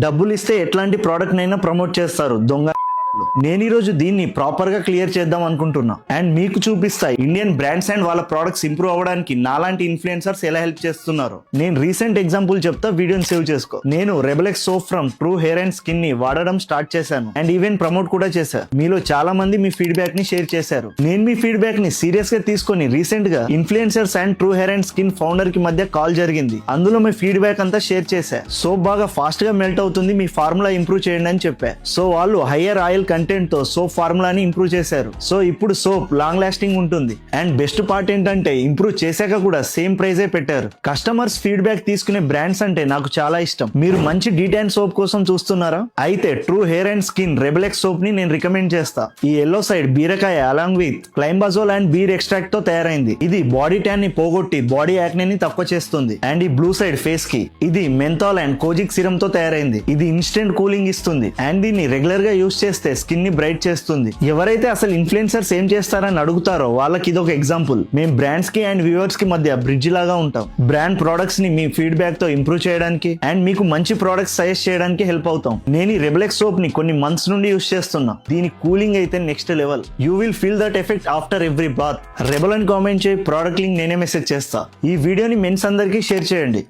డబ్బులు ఇస్తే ఎట్లాంటి ప్రోడక్ట్ నైనా ప్రమోట్ చేస్తారు దొంగ. నేను ఈ రోజు దీన్ని ప్రాపర్ గా క్లియర్ చేద్దాం అనుకుంటున్నా అండ్ మీకు చూపిస్తా ఇండియన్ బ్రాండ్స్ అండ్ వాళ్ళ ప్రొడక్ట్స్ ఇంప్రూవ్ అవ్వడానికి నాలాంటి ఇన్ఫ్లుయెన్సర్స్ ఎలా హెల్ప్ చేస్తున్నారు. నేను రీసెంట్ ఎగ్జాంపుల్ చెప్తా, వీడియోని సేవ్ చేసుకో. నేను Rebelex soap from True Hair and Skin ని వాడడం స్టార్ట్ చేశాను అండ్ ఈవెన్ ప్రమోట్ కూడా చేశాను. మీలో చాలా మంది మీ ఫీడ్బ్యాక్ ని షేర్ చేశారు. నేను మీ ఫీడ్బ్యాక్ ని సీరియస్ గా తీసుకొని రీసెంట్ గా influencers and true Hair and skin founder కి మధ్య కాల్ జరిగింది. అందులో మీ ఫీడ్బ్యాక్ అంతా షేర్ చేశా. సోప్ బాగా ఫాస్ట్ గా మెల్ట్ అవుతుంది, మీ ఫార్ములా ఇంప్రూవ్ చేయండి అని చెప్పా. సో వాళ్ళు హైయర్ ఆయిల్ కంటెంట్ తో సోప్ ఫార్ములాని ఇంప్రూవ్ చేశారు. సో ఇప్పుడు సోప్ లాంగ్ లాస్టింగ్ ఉంటుంది. అండ్ బెస్ట్ పార్ట్ ఏంటంటే ఇంప్రూవ్ చేశాక కూడా సేమ్ ప్రైజే పెట్టారు. కస్టమర్స్ ఫీడ్బ్యాక్ తీసుకునే బ్రాండ్స్ అంటే నాకు చాలా ఇష్టం. మీరు మంచి డీటెయిల్ సోప్ కోసం చూస్తున్నారా? అయితే True Hair and Skin Rebelex soap ని నేను రికమెండ్ చేస్తా. ఈ ఎల్లో సైడ్ బీరకాయ along with climbazole and beer extract తో తయారైంది. ఇది బాడీ ట్యాన్ ని పోగొట్టి బాడీ యాక్నే ని తక్కువ చేస్తుంది. అండ్ ఈ బ్లూ సైడ్ ఫేస్ కి ఇది మెంథాల్ అండ్ కోజిక్ సిరం తో తయారైంది. ఇది ఇన్స్టెంట్ కూలింగ్ ఇస్తుంది అండ్ దీన్ని రెగ్యులర్ గా యూస్ చేస్తే స్కిన్ ని బ్రైట్ చేస్తుంది. ఎవరైతే అసలు ఇన్ఫ్లుయెన్సర్స్ ఏం చేస్తారని అడుగుతారో వాళ్ళకి ఇది ఒక ఎగ్జాంపుల్. మేము బ్రాండ్స్ కి అండ్ వ్యూవర్స్ కి మధ్య బ్రిడ్జ్ లాగా ఉంటాం. బ్రాండ్ ప్రొడక్ట్స్ ని మీ ఫీడ్బ్యాక్ తో ఇంప్రూవ్ చేయడానికి అండ్ మీకు మంచి ప్రొడక్ట్స్ సజెస్ట్ చేయడానికి హెల్ప్ అవుతాం. నేను ఈ రెబెలెక్స్ సోప్ ని కొన్ని మంత్స్ నుండి యూస్ చేస్తున్నా. దీని కూలింగ్ అయితే next level. You will feel that effect after every bath. Rebel అని కామెంట్ చేయి, ప్రోడక్ట్ లింక్ నేనే మెసేజ్ చేస్తా. ఈ వీడియోని మెన్స్ అందరికీ షేర్ చేయండి.